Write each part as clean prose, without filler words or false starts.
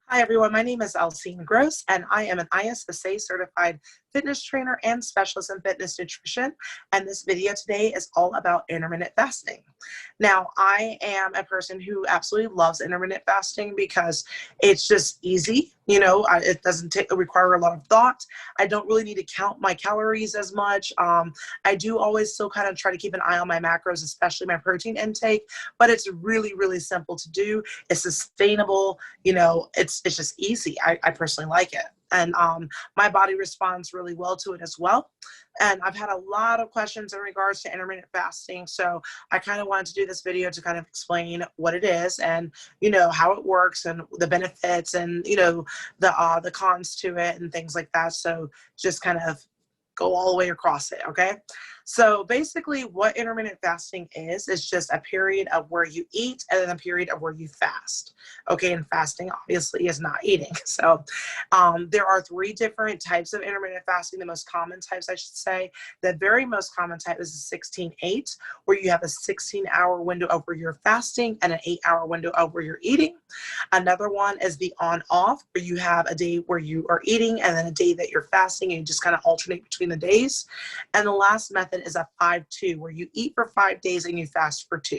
Hi everyone, my name is Alcine Gross and I am an ISSA certified fitness trainer and specialist in fitness nutrition. And this video today is all about intermittent fasting. Now, I am a person who absolutely loves intermittent fasting because it's just easy. It doesn't require a lot of thought. I don't really need to count my calories as much. I do always still kind of try to keep an eye on my macros, especially my protein intake, but it's really, really simple to do. It's sustainable. It's just easy. I personally like it. And my body responds really well to it as well. And I've had a lot of questions in regards to intermittent fasting. So I kind of wanted to do this video to kind of explain what it is and, how it works and the benefits and, the cons to it and things like that. So just kind of go all the way across it. Okay. So basically what intermittent fasting is just a period of where you eat and then a period of where you fast. Okay. And fasting obviously is not eating. So there are three different types of intermittent fasting. The most common types, I should say, the very most common type is the 16-8, where you have a 16-hour window of where you're fasting and an 8-hour window of where you're eating. Another one is the on-off, where you have a day where you are eating and then a day that you're fasting, and you just kind of alternate between the days. And the last method is a 5-2, where you eat for 5 days and you fast for 2.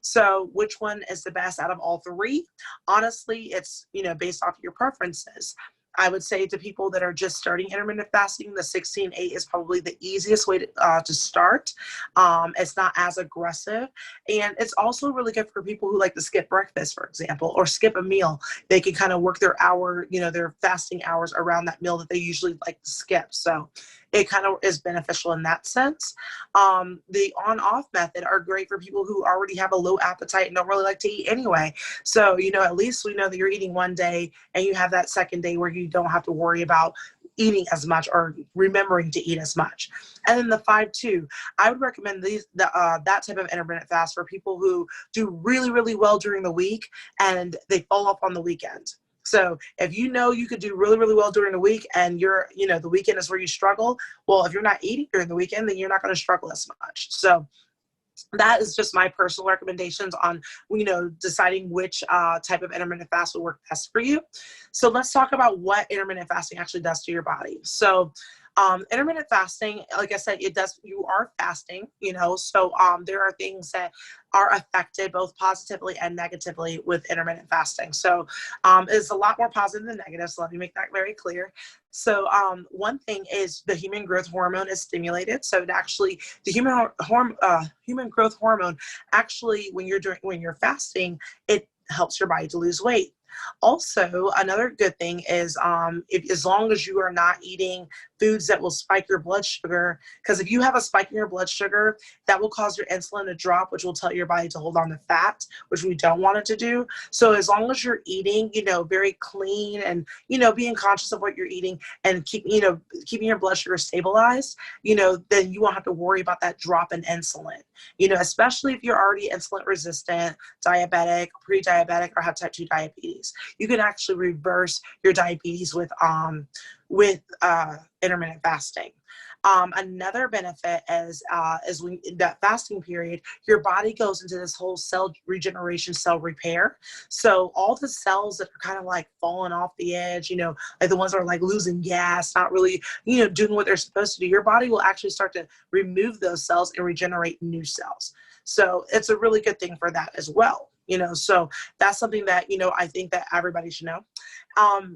So which one is the best out of all three? Honestly, it's, based off of your preferences. I would say to people that are just starting intermittent fasting, the 16-8 is probably the easiest way to start. It's not as aggressive. And it's also really good for people who like to skip breakfast, for example, or skip a meal. They can kind of work their hour, their fasting hours around that meal that they usually like to skip. So it kind of is beneficial in that sense. The on-off method are great for people who already have a low appetite and don't really like to eat anyway. So, at least we know that you're eating one day and you have that second day where you don't have to worry about eating as much or remembering to eat as much. And then the 5-2, I would recommend that type of intermittent fast for people who do really, really well during the week and they fall off on the weekend. So if you could do really, really well during the week and the weekend is where you struggle, well, if you're not eating during the weekend, then you're not going to struggle as much. So that is just my personal recommendations on, deciding which type of intermittent fast will work best for you. So let's talk about what intermittent fasting actually does to your body. So intermittent fasting, like I said, you are fasting, so there are things that are affected both positively and negatively with intermittent fasting. So it's a lot more positive than negative. So let me make that very clear. So one thing is the human growth hormone is stimulated. So the human growth hormone actually, when you're fasting, it helps your body to lose weight. Also, another good thing is as long as you are not eating foods that will spike your blood sugar, because if you have a spike in your blood sugar, that will cause your insulin to drop, which will tell your body to hold on to fat, which we don't want it to do. So as long as you're eating, very clean and, being conscious of what you're eating and keeping your blood sugar stabilized, then you won't have to worry about that drop in insulin, especially if you're already insulin resistant, diabetic, pre-diabetic, or have type 2 diabetes. You can actually reverse your diabetes with intermittent fasting. Another benefit is when in that fasting period, your body goes into this whole cell regeneration, cell repair. So all the cells that are kind of like falling off the edge, like the ones that are like losing gas, not really, doing what they're supposed to do, your body will actually start to remove those cells and regenerate new cells. So it's a really good thing for that as well. So that's something that, I think that everybody should know.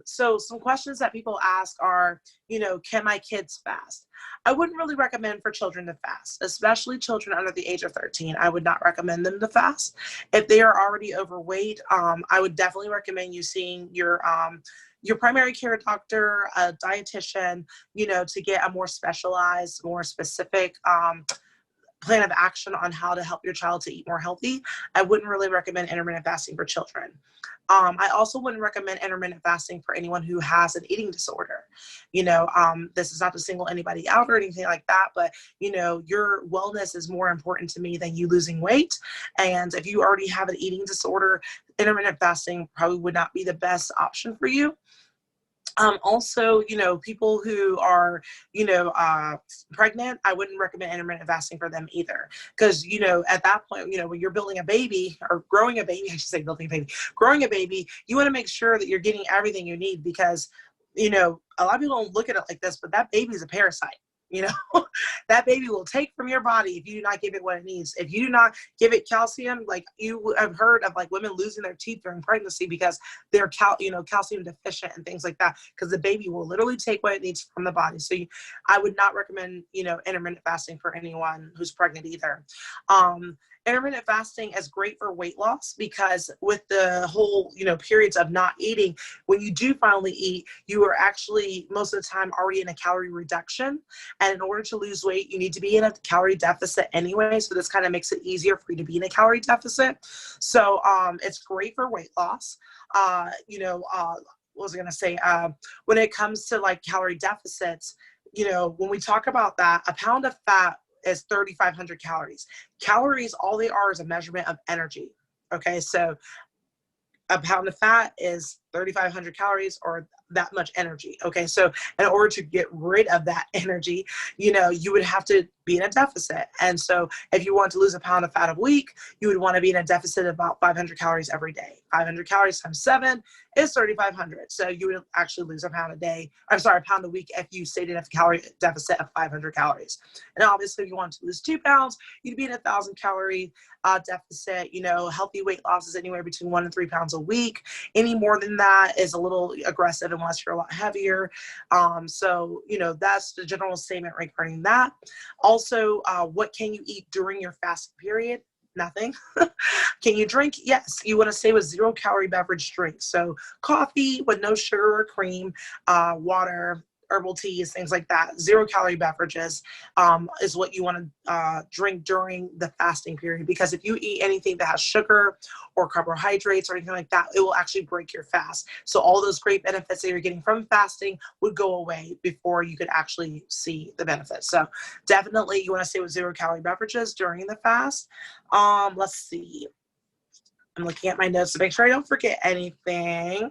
So some questions that people ask are, can my kids fast? I wouldn't really recommend for children to fast, especially children under the age of 13. I would not recommend them to fast. If they are already overweight, I would definitely recommend you seeing your primary care doctor, a dietitian, to get a more specialized, more specific, plan of action on how to help your child to eat more healthy. I wouldn't really recommend intermittent fasting for children. I also wouldn't recommend intermittent fasting for anyone who has an eating disorder. This is not to single anybody out or anything like that, but your wellness is more important to me than you losing weight. And if you already have an eating disorder, intermittent fasting probably would not be the best option for you. Also, people who are, pregnant, I wouldn't recommend intermittent fasting for them either. Because, at that point, when you're building a baby or growing a baby, I should say building a baby, growing a baby, you want to make sure that you're getting everything you need because, a lot of people don't look at it like this, but that baby is a parasite. You know, that baby will take from your body if you do not give it what it needs. If you do not give it calcium, like you have heard of like women losing their teeth during pregnancy because they're calcium deficient and things like that, because the baby will literally take what it needs from the body. So I would not recommend, intermittent fasting for anyone who's pregnant either. Intermittent fasting is great for weight loss because with the whole, periods of not eating, when you do finally eat, you are actually most of the time already in a calorie reduction. And in order to lose weight, you need to be in a calorie deficit anyway. So this kind of makes it easier for you to be in a calorie deficit. So it's great for weight loss. What was I going to say? When it comes to like calorie deficits, when we talk about that, a pound of fat is 3,500 calories. Calories, all they are is a measurement of energy. Okay, so a pound of fat is 3,500 calories or that much energy. Okay, so in order to get rid of that energy, you would have to be in a deficit. And so if you want to lose a pound of fat a week, you would want to be in a deficit of about 500 calories every day. 500 calories times 7 is 3,500. So you would actually lose a pound a pound a week if you stayed in a calorie deficit of 500 calories. And obviously if you want to lose 2 pounds, you'd be in 1,000 calorie deficit. Healthy weight loss is anywhere between 1 and 3 pounds a week. Any more than that is a little aggressive unless you're a lot heavier. So that's the general statement regarding that. Also, what can you eat during your fasting period? Nothing. Can you drink? Yes. You want to stay with 0-calorie beverage drinks. So coffee with no sugar or cream, water, herbal teas, things like that. 0-calorie beverages is what you want to drink during the fasting period, because if you eat anything that has sugar or carbohydrates or anything like that, it will actually break your fast. So all those great benefits that you're getting from fasting would go away before you could actually see the benefits. So definitely you want to stay with 0-calorie beverages during the fast. Let's see. I'm looking at my notes to make sure I don't forget anything.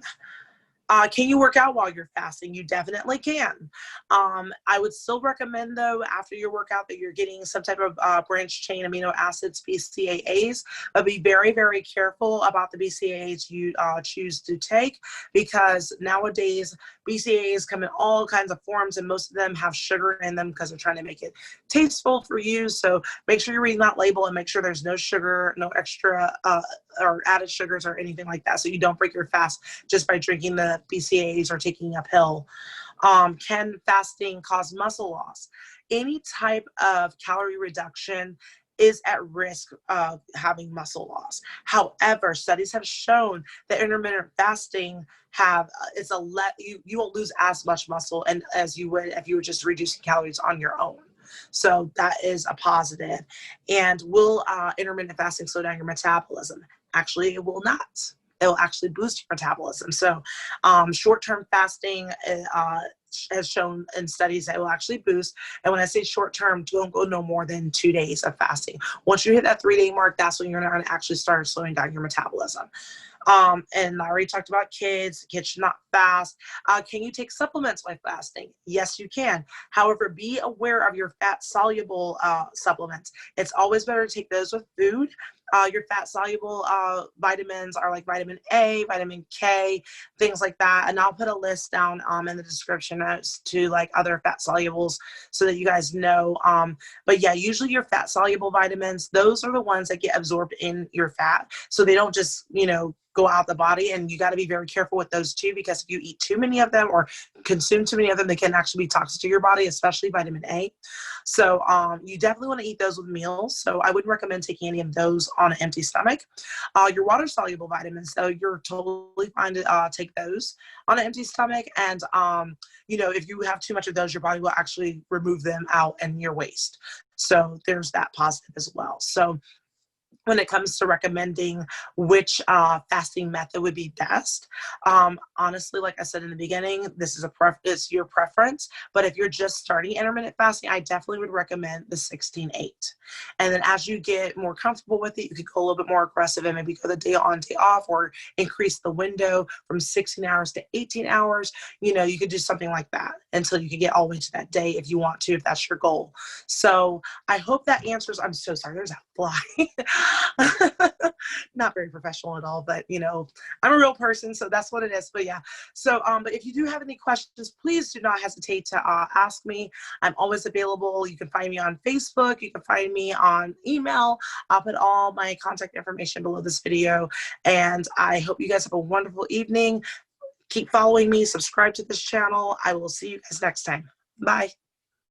Can you work out while you're fasting? You definitely can. I would still recommend, though, after your workout that you're getting some type of branched chain amino acids, BCAAs, but be very, very careful about the BCAAs you choose to take, because nowadays BCAAs come in all kinds of forms, and most of them have sugar in them because they're trying to make it tasteful for you. So make sure you're reading that label and make sure there's no sugar, no extra or added sugars or anything like that, so you don't break your fast just by drinking the BCAAs or taking a pill. Can fasting cause muscle loss? Any type of calorie reduction is at risk of having muscle loss. However, studies have shown that intermittent fasting you won't lose as much muscle and as you would if you were just reducing calories on your own. So that is a positive. And will intermittent fasting slow down your metabolism? Actually, it will not. It will actually boost your metabolism. So short-term fasting has shown in studies that it will actually boost. And when I say short-term, don't go no more than 2 days of fasting. Once you hit that 3-day mark, that's when you're going to actually start slowing down your metabolism. And I already talked about kids. Kids should not fast. Can you take supplements while fasting? Yes, you can. However, be aware of your fat-soluble supplements. It's always better to take those with food. Your fat-soluble vitamins are like vitamin A, vitamin K, things like that. And I'll put a list down in the description notes to like other fat solubles so that you guys know. But yeah, usually your fat-soluble vitamins, those are the ones that get absorbed in your fat. So they don't just, go out the body, and you got to be very careful with those too, because if you eat too many of them or consume too many of them, they can actually be toxic to your body, especially vitamin A. So you definitely want to eat those with meals. So I wouldn't recommend taking any of those on an empty stomach. Your water soluble vitamins, though, you're totally fine to take those on an empty stomach. And if you have too much of those, your body will actually remove them out in your waste. So there's that positive as well. So when it comes to recommending which fasting method would be best. Honestly, like I said in the beginning, this is it's your preference. But if you're just starting intermittent fasting, I definitely would recommend the 16/8. And then as you get more comfortable with it, you could go a little bit more aggressive and maybe go the day on, day off, or increase the window from 16 hours to 18 hours. You could do something like that until you can get all the way to that day if you want to, if that's your goal. So I hope that answers. I'm so sorry. There's a fly. Not very professional at all, but I'm a real person, so that's what it is. But yeah, so but if you do have any questions, please do not hesitate to ask me. I'm always available. You can find me on Facebook. You can find me on email. I'll put all my contact information below this video, and I hope you guys have a wonderful evening. Keep following me, subscribe to this channel. I will see you guys next time. Bye.